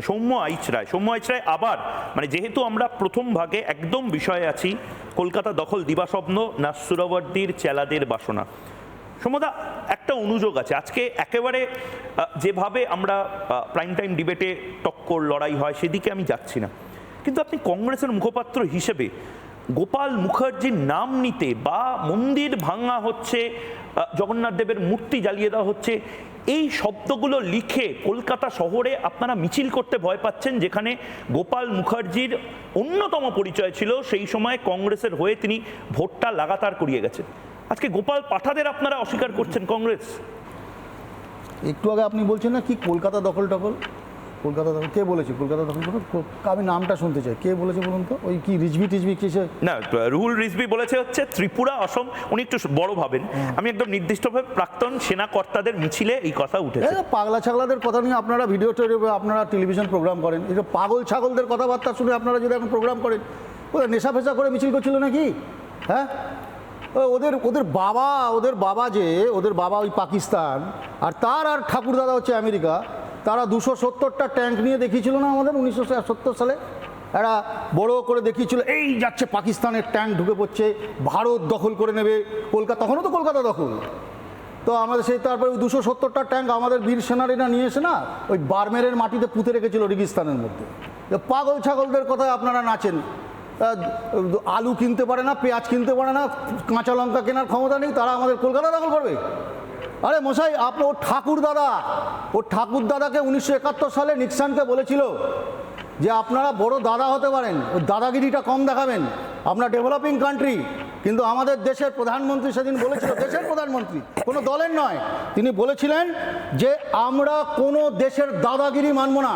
সৌম্য আইচরায় আবার মানে যেহেতু আমরা প্রথম ভাগে একদম বিষয়ে আছি, কলকাতা দখল দিবাস্বপ্ন না সুরাবর্দির চেলাদের বাসনা। সৌম্যদা, একটা অনুযোগ আছে আজকে একেবারে যেভাবে আমরা প্রাইম টাইম ডিবেটে টক্কর লড়াই হয় সেদিকে আমি যাচ্ছি না, কিন্তু আপনি কংগ্রেসের মুখপাত্র হিসেবে গোপাল মুখার্জির নাম নিতে বা মন্দির ভাঙা হচ্ছে, জগন্নাথ দেবের মূর্তি জ্বালিয়ে দেওয়া হচ্ছে, এই শব্দগুলো লিখে কলকাতা শহরে আপনারা মিছিল করতে ভয় পাচ্ছেন, যেখানে গোপাল মুখার্জির অন্যতম পরিচয় ছিল সেই সময় কংগ্রেসের হয়ে তিনি ভোটটা লাগাতার করিয়ে গেছেন। আজকে গোপাল পাঠাদের আপনারা অস্বীকার করছেন কংগ্রেস। একটু আগে আপনি বলছেন না কি কলকাতা দখল কলকাতা দখল কে বলেছে? কলকাতা দখল আমি নামটা শুনতে চাই, কে বলেছে বলুন তো? ওই কি রিজভি কিসে না, রুহুল রিজভি বলেছে হচ্ছে ত্রিপুরা অসম, উনি একটু বড় ভাবেন, আমি একদম নির্দিষ্টভাবে প্রাক্তন সেনা কর্তাদের মিছিলে এই কথা উঠেছে। পাগলা ছাগলাদের কথা নিয়ে আপনারা ভিডিও আপনারা টেলিভিশন প্রোগ্রাম করেন, এই পাগল ছাগলদের কথাবার্তা শুনে আপনারা যদি এখন প্রোগ্রাম করেন, ওরা নেশা ফেশা করে মিছিল করছিল নাকি? হ্যাঁ, ওদের বাবা ওই পাকিস্তান, আর ঠাকুর দাদা হচ্ছে আমেরিকা, তারা 270টা ট্যাঙ্ক নিয়ে দেখিয়েছিল না আমাদের 1970 সালে, এরা বড় করে দেখিয়েছিল এই যাচ্ছে পাকিস্তানের ট্যাঙ্ক ঢুকে পড়ছে, ভারত দখল করে নেবে কলকাতা, তখনও তো কলকাতা দখল। তো আমাদের সেই তারপরে 270টা ট্যাঙ্ক আমাদের বীর সেনারীরা নিয়ে এসে না ওই বার্মেরের মাটিতে পুঁতে রেখেছিল রেগিস্তানের মধ্যে। পাগল ছাগলদের কথায় আপনারা নাচেন। আলু কিনতে পারে না, পেঁয়াজ কিনতে পারে না, কাঁচা লঙ্কা কেনার ক্ষমতা নেই, তারা আমাদের কলকাতা দখল করবে? আরে মশাই, ওর ঠাকুর দাদাকে 1971 সালে নিক্সনকে বলেছিল যে আপনারা বড় দাদা হতে পারেন, ওই দাদাগিরিটা কম দেখাবেন, আমরা ডেভেলপিং কান্ট্রি। কিন্তু আমাদের দেশের প্রধানমন্ত্রী সেদিন বলেছিল, দেশের প্রধানমন্ত্রী, কোনো দলের নয়, তিনি বলেছিলেন যে আমরা কোনো দেশের দাদাগিরি মানব না,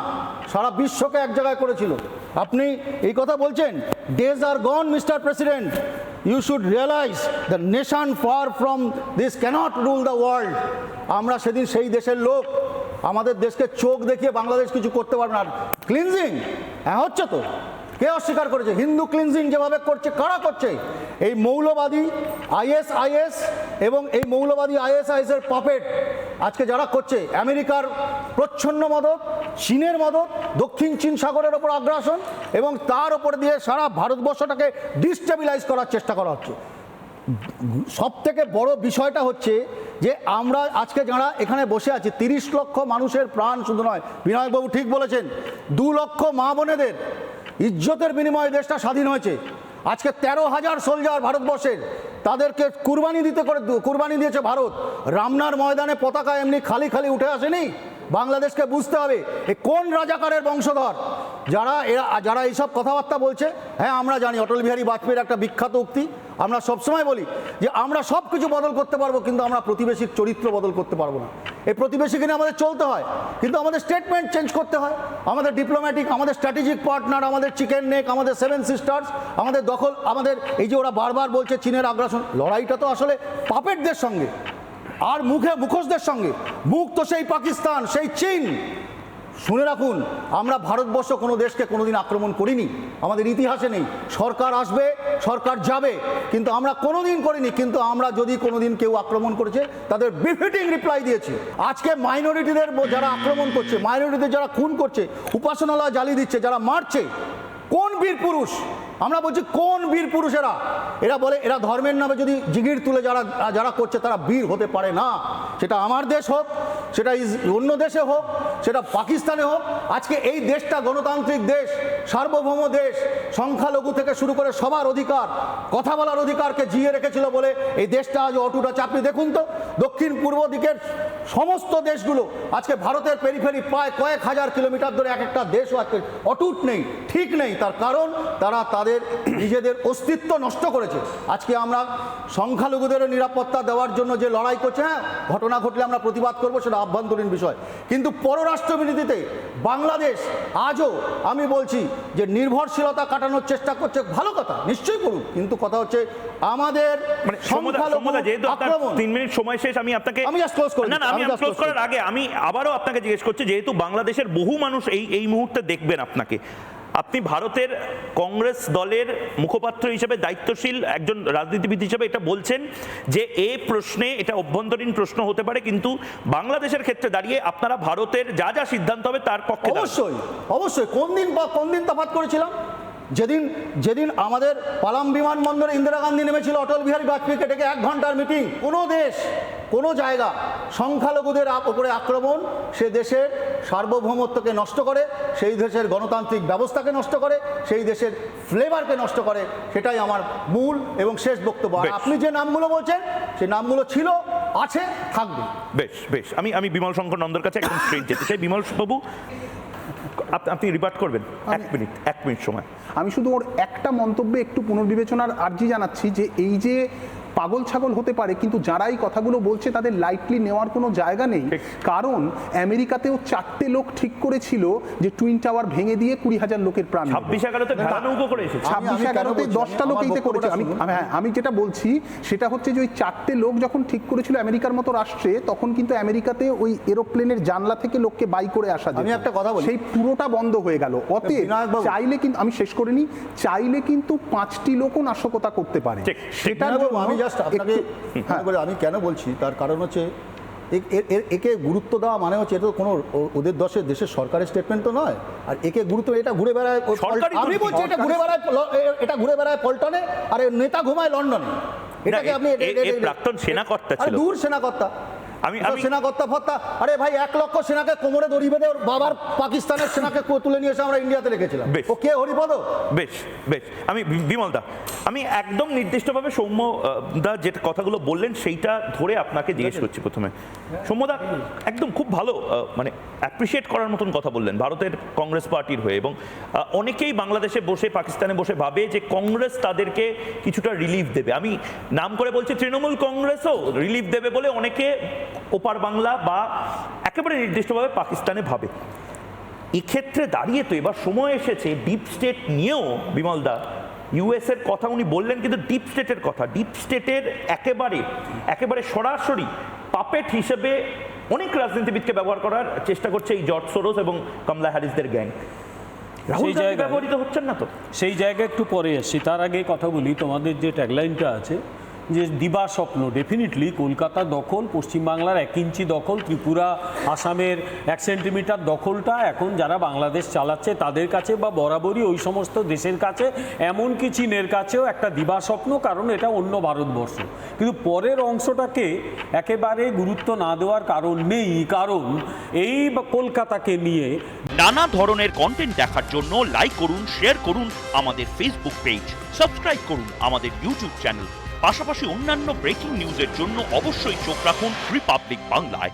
সারা বিশ্বকে এক জায়গায় করেছিল। আপনি এই কথা বলছেন, days are gone mister president, you should realize the nation far from this cannot rule the world. আমরা সেদিন সেই দেশের লোক, আমাদের দেশকে চোখ দেখিয়ে বাংলাদেশ কিছু করতে পারবে না। ক্লিনজিং হ্যাঁ হচ্ছে তো, কে অস্বীকার করেছে? হিন্দু ক্লিনজিং যেভাবে করছে, কারা করছে? এই মৌলবাদী ISIS এবং এই মৌলবাদী ISIS এর পাপেট আজকে যারা করছে, আমেরিকার প্রচ্ছন্ন মদত, চীনের মদত, দক্ষিণ চীন সাগরের ওপর আগ্রাসন, এবং তার ওপর দিয়ে সারা ভারতবর্ষটাকে ডিস্টেবিলাইজ করার চেষ্টা করা হচ্ছে। সব থেকে বড় বিষয়টা হচ্ছে যে আমরা আজকে যারা এখানে বসে আছি, 30 লক্ষ মানুষের প্রাণ শুধু নয়, বিনায়কবাবু ঠিক বলেছেন, 2 লক্ষ মা বোনেদের ইজ্জতের বিনিময়ে দেশটা স্বাধীন হয়েছে। আজকে 13,000 সোলজার ভারতবর্ষের, তাদেরকে কুরবানি দিয়েছে ভারত। রামনার ময়দানে পতাকা এমনি খালি খালি উঠে আসেনি। বাংলাদেশকে বুঝতে হবে এ কোন রাজাকারের বংশধর যারা এইসব কথাবার্তা বলছে। হ্যাঁ, আমরা জানি অটল বিহারী বাজপেয়ীর একটা বিখ্যাত উক্তি, আমরা সবসময় বলি যে আমরা সব কিছু বদল করতে পারবো, কিন্তু আমরা প্রতিবেশীর চরিত্র বদল করতে পারবো না। এই প্রতিবেশীকে নিয়ে আমাদের চলতে হয়, কিন্তু আমাদের স্টেটমেন্ট চেঞ্জ করতে হয়। আমাদের ডিপ্লোম্যাটিক, আমাদের স্ট্র্যাটেজিক পার্টনার, আমাদের চিকেন নেক, আমাদের 7 সিস্টার্স, আমাদের দখল, আমাদের এই যে ওরা বারবার বলছে চীনের আগ্রাসন, লড়াইটা তো আসলে পাপেটদের সঙ্গে আর মুখোশদের সঙ্গে। মুখ তো সেই পাকিস্তান, সেই চীন। শুনে রাখুন, আমরা ভারতবর্ষ কোনো দেশকে কোনোদিন আক্রমণ করিনি, আমাদের ইতিহাসে নেই। সরকার আসবে, সরকার যাবে, কিন্তু আমরা কোনোদিন করিনি। কিন্তু আমরা যদি কোনোদিন কেউ আক্রমণ করেছে, তাদের বিফিটিং রিপ্লাই দিয়েছি। আজকে মাইনরিটিদের যারা আক্রমণ করছে, মাইনরিটিদের যারা খুন করছে, উপাসনালয় জ্বালিয়ে দিচ্ছে, যারা মারছে, কোন বীর পুরুষ? আমরা বলছি কোন বীর পুরুষ এরা বলে এরা ধর্মের নামে যদি জিগির তুলে যারা করছে তারা বীর হতে পারে না। সেটা আমার দেশ হোক, সেটা অন্য দেশে হোক, সেটা পাকিস্তানে হোক। আজকে এই দেশটা গণতান্ত্রিক দেশ, সার্বভৌম দেশ, সংখ্যালঘু থেকে শুরু করে সবার অধিকার, কথা বলার অধিকারকে জিয়ে রেখেছিল বলে এই দেশটা আজ অটুট আছে। আপনি দেখুন তো, দক্ষিণ পূর্ব দিকের সমস্ত দেশগুলো আজকে ভারতের পেরিফেরি প্রায় কয়েক হাজার কিলোমিটার ধরে এক একটা দেশও আজকে অটুট নেই, ঠিক নেই। তার কারণ তারা তাদের নিজেদের অস্তিত্ব নষ্ট করেছে। আজকে আমরা সংখ্যালঘুদের নিরাপত্তা দেওয়ার জন্য যে লড়াই করছে, হ্যাঁ, ঘটনা ঘটলে আমরা প্রতিবাদ করবো, সেটা আভ্যন্তরীণ বিষয়। কিন্তু পররাষ্ট্রনীতিতে বাংলাদেশ আজও, আমি বলছি যে নির্ভরশীলতা কাটানোর চেষ্টা করছে, ভালো কথা, নিশ্চয়ই করুক, কিন্তু কথা হচ্ছে আমাদের সংখ্যালঘু আক্রমণ। 3 মিনিট সময় শেষ, আমি ক্লোজ করার আগে আমি আবারও আপনাকে জিজ্ঞেস করছি, যেহেতু বাংলাদেশের বহু মানুষ এই মুহূর্তে দেখবেন আপনাকে, আপনি ভারতের কংগ্রেস দলের মুখপাত্র হিসেবে, দায়িত্বশীল একজন রাজনীতিবিদ হিসেবে এটা বলছেন যে এই প্রশ্নে এটা অভ্যন্তরীণ প্রশ্ন হতে পারে, কিন্তু বাংলাদেশের ক্ষেত্রে দাঁড়িয়ে আপনারা ভারতের যা যা সিদ্ধান্ত হবে তার পক্ষে দাঁড়ান। অবশ্যই অবশ্যই। কোন দিন তফাৎ করেছিলাম? যেদিন আমাদের পালাম বিমানবন্দরে ইন্দিরা গান্ধী নেমেছিল অটল বিহারী বাজপেয়ীকে ডেকে 1 ঘন্টার মিটিং। কোনো দেশ, কোনো জায়গা সংখ্যালঘুদের উপরে আক্রমণ সে দেশের সার্বভৌমত্বকে নষ্ট করে, সেই দেশের গণতান্ত্রিক ব্যবস্থাকে নষ্ট করে, সেই দেশের ফ্লেভারকে নষ্ট করে, সেটাই আমার মূল এবং শেষ বক্তব্য। আর আপনি যে নামগুলো বলছেন সেই নামগুলো ছিল, আছে, থাকবে। বেশ আমি বিমল শঙ্কর নন্দর কাছে একদম স্ট্রেট যেতে চাই। বিমল বাবু, আপনি রিপার্ট করবেন 1 মিনিট সময়। আমি শুধু ওর একটা মন্তব্যে একটু পুনর্বিবেচনার আর্জি জানাচ্ছি যে এই যে পাগল ছাগল হতে পারে, কিন্তু যারা এই কথাগুলো বলছে তাদের লাইটলি নেওয়ার কোনো জায়গা নেই। কারণ আমেরিকাতেও 4টে লোক ঠিক করেছিল যে টুইন টাওয়ার ভেঙে দিয়ে 20,000 লোকের প্রাণ 26/11-তে ভেড়ানৌকো করে এসেছে। 26/11-তে 10টা লোক এইতে করেছে। আমি যেটা বলছি সেটা হচ্ছে যে ওই 4টে লোক যখন ঠিক করেছিল আমেরিকার মতো রাষ্ট্রে, তখন কিন্তু আমেরিকাতে ওই এরোপ্লেনের জানলা থেকে লোককে বাই করে আসা যেত। আমি একটা কথা বলি, সেই পুরোটা বন্ধ হয়ে গেল। অতএব চাইলে কিন্তু, আমি শেষ করে নিই, চাইলে কিন্তু 5টি লোকও নাশকতা করতে পারে। সেটা আমি জাস্ট আপনাকে আমি কেন বলছি তার কারণ হচ্ছে একে গুরুত্ব দেওয়া মানে হচ্ছে এটা কোনো ওদের দেশের সরকারের স্টেটমেন্ট তো নয়। আর একে গুরুত্ব, এটা ঘুরে বেড়ায়, আমি বলছি এটা ঘুরে বেড়ায় পল্টনে, আর নেতা ঘুমায় লন্ডনে। এটাকে আপনি প্রাক্তন সেনাকর্তা ছিল, দূর সেনাকর্তা, আমি সেনাকর্তা ফত্তা। আরে ভাই 1 লক্ষ সেনাকে কোমরে দড়ি বেঁধে ওর বাবার পাকিস্তানের সেনাকে তুলে নিয়ে এসে আমরা ইন্ডিয়াতে রেখেছিলাম। ও কে হরিপদ? বেশ আমি বিমল দা, আমি একদম নির্দিষ্টভাবে সৌম্য দা যে কথাগুলো বললেন সেইটা ধরে আপনাকে জিজ্ঞেস করছি প্রথমে। সৌম্য দা একদম খুব ভালো, মানে অ্যাপ্রিসিয়েট করার মতন কথা বললেন ভারতের কংগ্রেস পার্টির হয়ে, এবং অনেকেই বাংলাদেশে বসে, পাকিস্তানে বসে ভাবে যে কংগ্রেস তাদেরকে কিছুটা রিলিফ দেবে। আমি নাম করে বলছি, তৃণমূল কংগ্রেসও রিলিফ দেবে বলে অনেকে ওপার বাংলা বা একেবারে নির্দিষ্টভাবে পাকিস্তানে ভাবে। এক্ষেত্রে দাঁড়িয়ে তো এবার সময় এসেছে ডিপ স্টেট নিয়েও, বিমল দা ইউএস এর কথা উনি বললেন, কিন্তু ডিপ স্টেটের কথা, ডিপ স্টেটের একেবারে সরাসরি পাপেট হিসেবে অনেক রাজনীতিবিদকে ব্যবহার করার চেষ্টা করছে এই জর্জ সোরোস এবং কমলা হ্যারিসদের গ্যাং। রাহুল গান্ধী ব্যবহৃত হচ্ছেন না তো? সেই জায়গায় একটু পরে আসছি, তার আগে কথা বলি। তোমাদের যে ট্যাগলাইনটা আছে যে দিবা স্বপ্ন, ডেফিনেটলি কলকাতা দখল, পশ্চিমবাংলার 1 ইঞ্চি দখল, ত্রিপুরা আসামের 1 সেন্টিমিটার দখলটা এখন যারা বাংলাদেশ চালাচ্ছে তাদের কাছে, বা বরাবরই ওই সমস্ত দেশের কাছে, এমনকি চীনের কাছেও একটা দিবা স্বপ্ন, কারণ এটা অন্য ভারতবর্ষ। কিন্তু পরের অংশটাকে একেবারে গুরুত্ব না দেওয়ার কারণ নেই, কারণ এই কলকাতাকে নিয়ে নানা ধরনের কন্টেন্ট দেখার জন্য লাইক করুন, শেয়ার করুন আমাদের ফেসবুক পেজ, সাবস্ক্রাইব করুন আমাদের ইউটিউব চ্যানেল। পাশাপাশি অন্যান্য ব্রেকিং নিউজের জন্য অবশ্যই চোখ রাখুন রিপাবলিক বাংলায়।